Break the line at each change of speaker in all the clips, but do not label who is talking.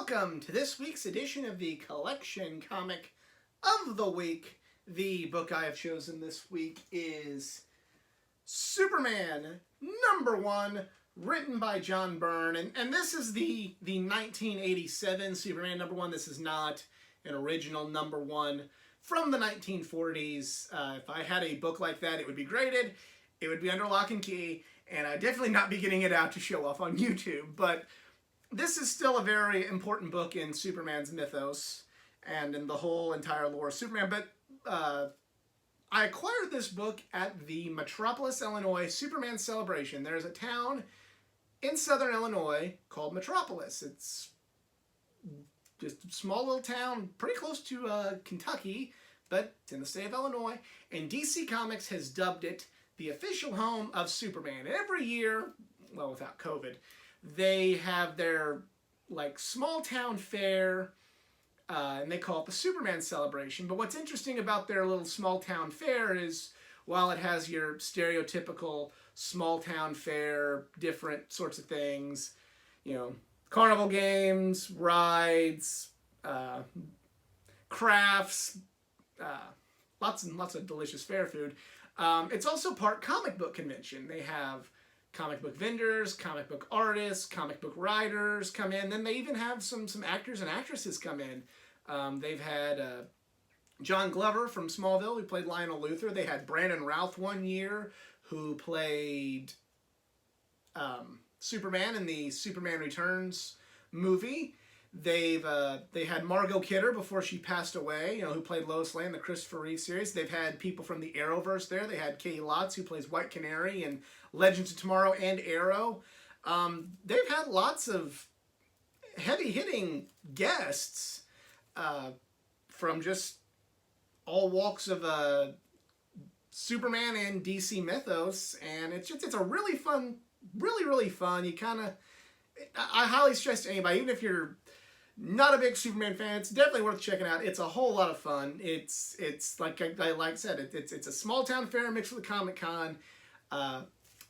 Welcome to this week's edition of the Collection Comic of the Week. The book I have chosen this week is Superman #1, written by John Byrne. And this is the 1987 Superman #1. This is not an original #1 from the 1940s. If I had a book like that, it would be graded. It would be under lock and key, and I'd definitely not be getting it out to show off on YouTube. But this is still a very important book in Superman's mythos and in the whole entire lore of Superman. But I acquired this book at the Metropolis, Illinois Superman Celebration. There's a town in southern Illinois called Metropolis. It's just a small little town pretty close to Kentucky, but it's in the state of Illinois. And DC Comics has dubbed it the official home of Superman. Every year, well, without COVID, they have their small town fair, and they call it the Superman Celebration. But what's interesting about their little small town fair is, while it has your stereotypical small town fair, different sorts of things, carnival games, rides, crafts, lots and lots of delicious fair food. It's also part comic book convention. They have comic book vendors, comic book artists, comic book writers come in. Then they even have some actors and actresses come in. They've had John Glover from Smallville, who played Lionel Luthor. They had Brandon Routh one year, who played Superman in the Superman Returns movie. They had Margot Kidder before she passed away, who played Lois Lane in the Christopher Reeve series. They've had people from the Arrowverse there. They had Katie Lotz, who plays White Canary in Legends of Tomorrow and Arrow. They've had lots of heavy-hitting guests from just all walks of Superman and DC mythos, and it's a really fun, really fun. I highly stress to anybody, even if you're not a big Superman fan, it's definitely worth checking out. It's a whole lot of fun. It's like I said, it's a small town fair mixed with a Comic Con.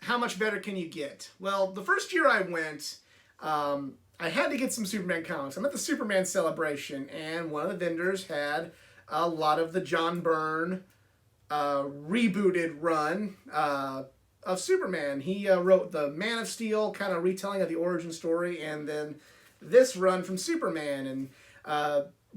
How much better can you get? Well, the first year I went, I had to get some Superman comics. I'm at the Superman Celebration, and one of the vendors had a lot of the John Byrne rebooted run of Superman. He wrote the Man of Steel kind of retelling of the origin story, and then this run from Superman. And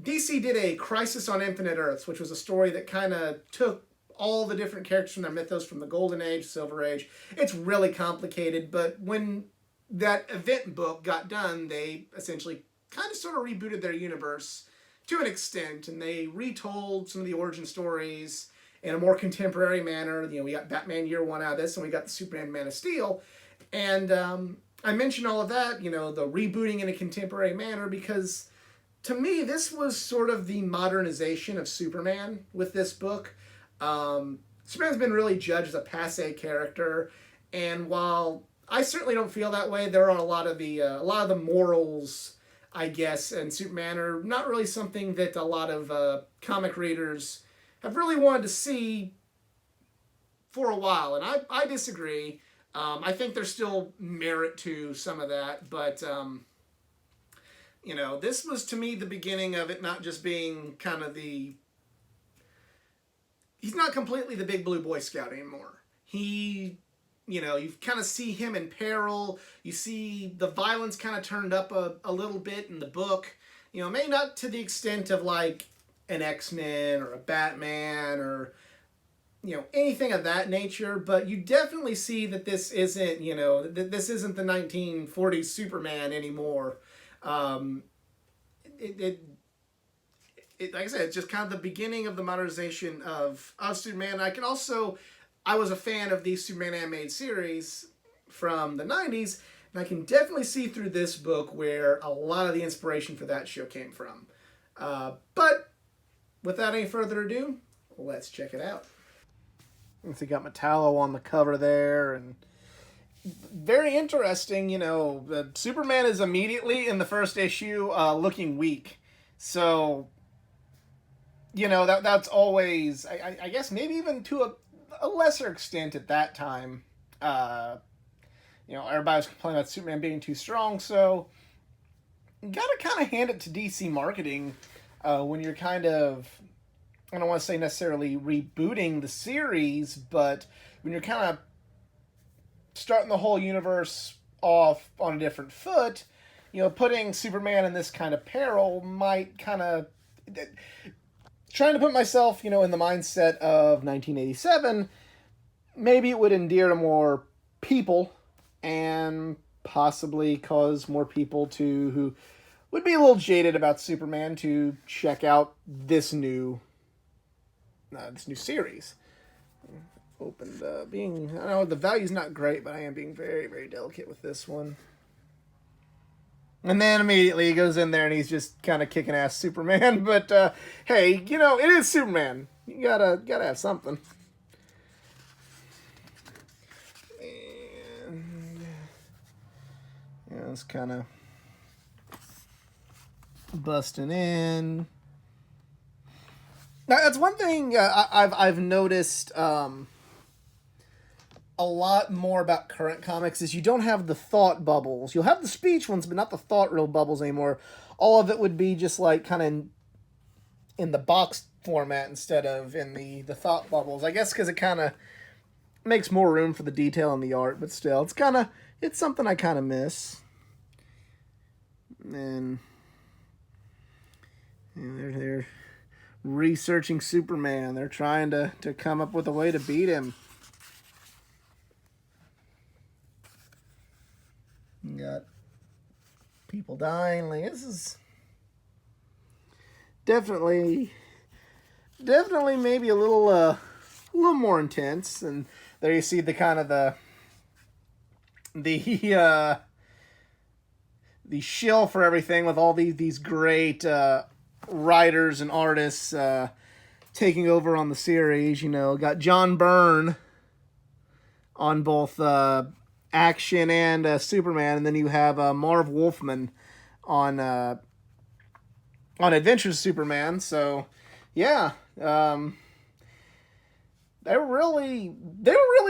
DC did a Crisis on Infinite Earths, which was a story that kind of took all the different characters from their mythos from the Golden Age, Silver Age. It's really complicated, but when that event book got done, they essentially kind of sort of rebooted their universe to an extent, and they retold some of the origin stories in a more contemporary manner. We got Batman Year One out of this, and we got the Superman Man of Steel. And I mentioned all of that, the rebooting in a contemporary manner, because to me, this was sort of the modernization of Superman with this book. Superman's been really judged as a passé character, and while I certainly don't feel that way, there are a lot of the morals, I guess, in Superman are not really something that a lot of comic readers have really wanted to see for a while, and I disagree. I think there's still merit to some of that, but this was to me the beginning of it not just being kind of he's not completely the big blue Boy Scout anymore. You kind of see him in peril. You see the violence kind of turned up a little bit in the book. Maybe not to the extent of like an X-Men or a Batman or anything of that nature, but you definitely see that this isn't this isn't the 1940s Superman anymore. Like I said, it's just kind of the beginning of the modernization of Superman. I was a fan of the Superman animated series from the 90s, and I can definitely see through this book where a lot of the inspiration for that show came from. But without any further ado, let's check it out. So you got Metallo on the cover there, and very interesting, Superman is immediately in the first issue looking weak. So, that's always, I guess maybe even to a lesser extent at that time. Everybody was complaining about Superman being too strong, so gotta kind of hand it to DC marketing when you're kind of, I don't want to say necessarily rebooting the series, but when you're kind of starting the whole universe off on a different foot, putting Superman in this kind of peril might kind of, trying to put myself, in the mindset of 1987, maybe it would endear to more people and possibly cause more people who would be a little jaded about Superman to check out this new series. Opened being, I know the value's not great, but I am being very, very delicate with this one. And then immediately he goes in there and he's just kind of kicking ass Superman. But hey, it is Superman. You gotta have something. And it's kind of busting in. Now that's one thing I've noticed. A lot more about current comics is you don't have the thought bubbles. You'll have the speech ones, but not the thought real bubbles anymore. All of it would be just like kind of in the box format instead of in the thought bubbles. I guess because it kind of makes more room for the detail in the art, but still, it's something I kind of miss. And they're researching Superman. They're trying to come up with a way to beat him. You got people dying. Like, this is definitely maybe a little more intense. And there you see the kind of the shill for everything with all these great writers and artists taking over on the series. Got John Byrne on both Action and Superman, and then you have Marv Wolfman on Adventures Superman. So yeah, they were really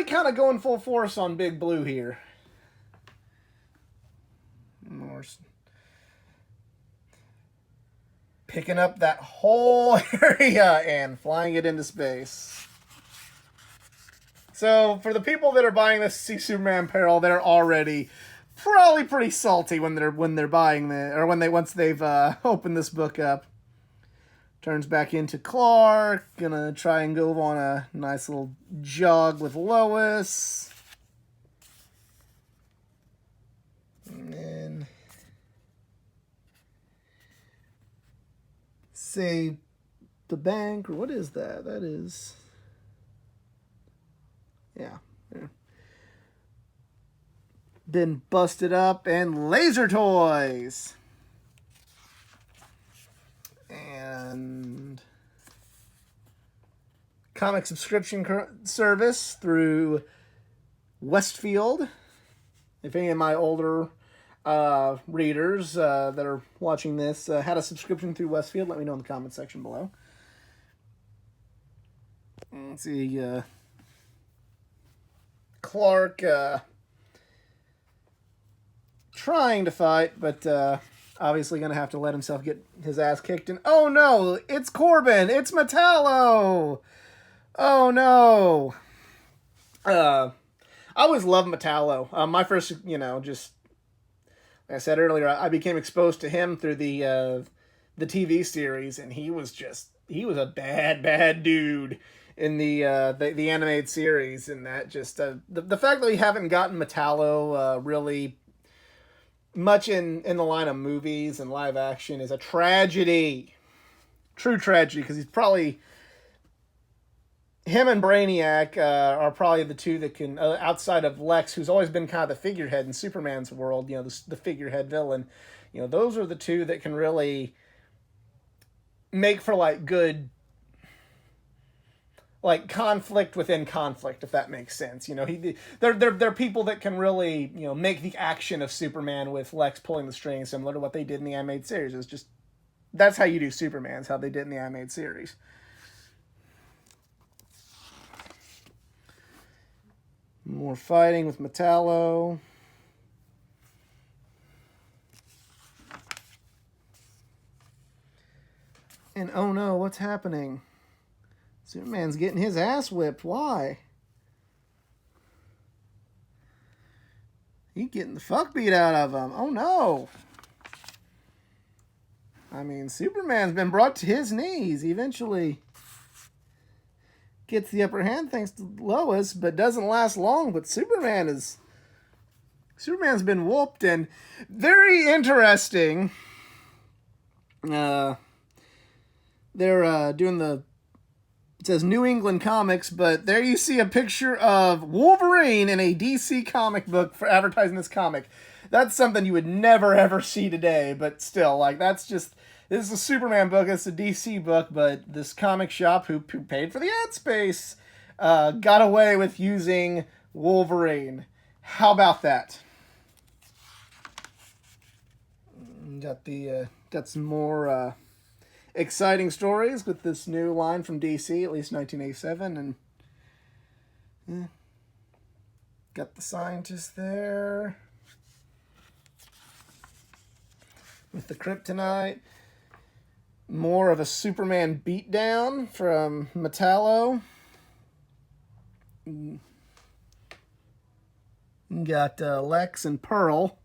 kind of going full force on Big Blue here. Picking up that whole area and flying it into space. So for the people that are buying this Superman apparel, they're already probably pretty salty when they're buying it, or once they've opened this book up. Turns back into Clark, gonna try and go on a nice little jog with Lois. And then save the bank, or what is that? That is... Yeah. Been busted up and laser toys. And comic subscription service through Westfield. If any of my older readers that are watching this had a subscription through Westfield, let me know in the comment section below. Let's see. Clark trying to fight, but obviously going to have to let himself get his ass kicked. And oh no, it's Corbin! It's Metallo! Oh no! I always loved Metallo. My first, just like I said earlier, I became exposed to him through the TV series, and he was a bad dude in the animated series. And that just the fact that we haven't gotten Metallo really much in the line of movies and live action is a tragedy, true tragedy, because he's probably, him and Brainiac are probably the two that can, outside of Lex, who's always been kind of the figurehead in Superman's world, the figurehead villain, those are the two that can really make for like good, like conflict within conflict, if that makes sense. They're people that can really, make the action of Superman with Lex pulling the strings similar to what they did in the animated series. It's just, that's how you do Superman's, how they did in the animated series. More fighting with Metallo. And oh no, what's happening? Superman's getting his ass whipped. Why? He's getting the fuck beat out of him. Oh no. I mean, Superman's been brought to his knees. He eventually gets the upper hand thanks to Lois, but doesn't last long. But Superman's been whooped, and very interesting. They're doing the, it says New England Comics, but there you see a picture of Wolverine in a DC comic book for advertising this comic. That's something you would never ever see today, but still, like, that's just, this is a Superman book, it's a DC book, but this comic shop who paid for the ad space got away with using Wolverine. How about that? Got some more exciting stories with this new line from DC, at least 1987, and yeah. Got the scientist there with the kryptonite. More of a Superman beatdown from Metallo. Got Lex and Pearl.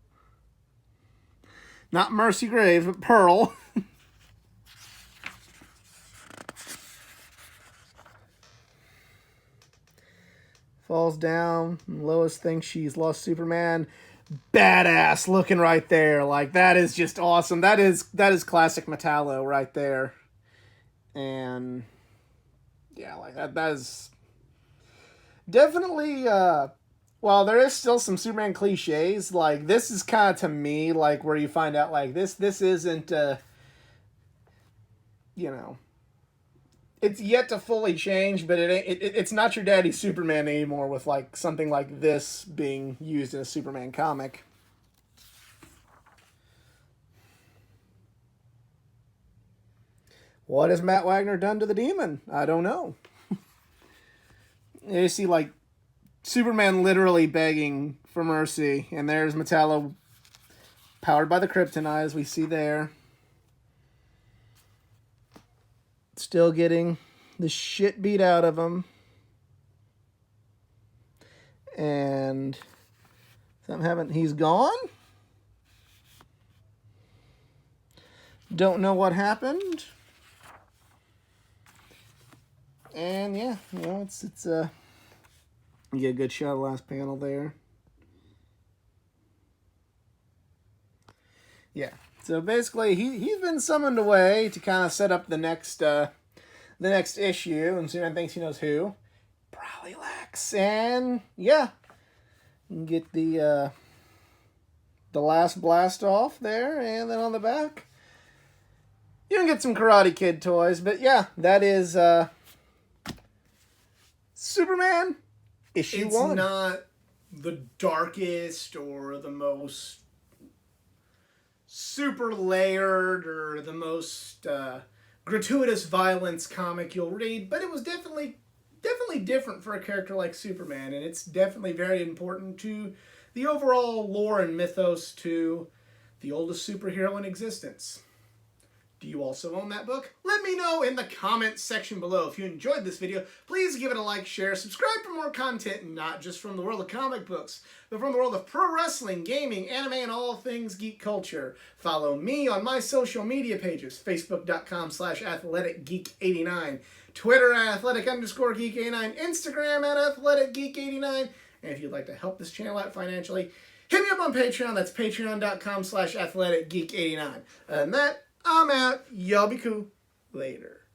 Not Mercy Graves, but Pearl. Falls down. Lois thinks she's lost Superman. Badass looking right there. Like, that is just awesome. That is classic Metallo right there. And yeah, like that is definitely while there is still some Superman cliches, like, this is kind of, to me, like, where you find out, like, this isn't you know, it's yet to fully change, but it's not your daddy Superman anymore with, like, something like this being used in a Superman comic. What has Matt Wagner done to the Demon? I don't know. You see, like, Superman literally begging for mercy, and there's Metallo powered by the kryptonite, as we see there. Still getting the shit beat out of him. And something happened. He's gone? Don't know what happened. And yeah, you know, it's you get a good shot of the last panel there. Yeah. So basically, he's been summoned away to kind of set up the next issue, and Superman thinks he knows who. Probably Lex. And yeah, you can get the last blast off there, and then on the back, you can get some Karate Kid toys. But yeah, that is Superman issue 1.
It's not the darkest or the most super layered or the most gratuitous violence comic you'll read, but it was definitely different for a character like Superman, and it's definitely very important to the overall lore and mythos to the oldest superhero in existence. Do you also own that book? Let me know in the comments section below. If you enjoyed this video, please give it a like, share, subscribe for more content, not just from the world of comic books, but from the world of pro wrestling, gaming, anime, and all things geek culture. Follow me on my social media pages, facebook.com/athleticgeek89, Twitter at athletic_geek89, Instagram at athleticgeek89, and if you'd like to help this channel out financially, hit me up on Patreon. That's patreon.com/athleticgeek89. And that, I'm out. Y'all be cool. Later.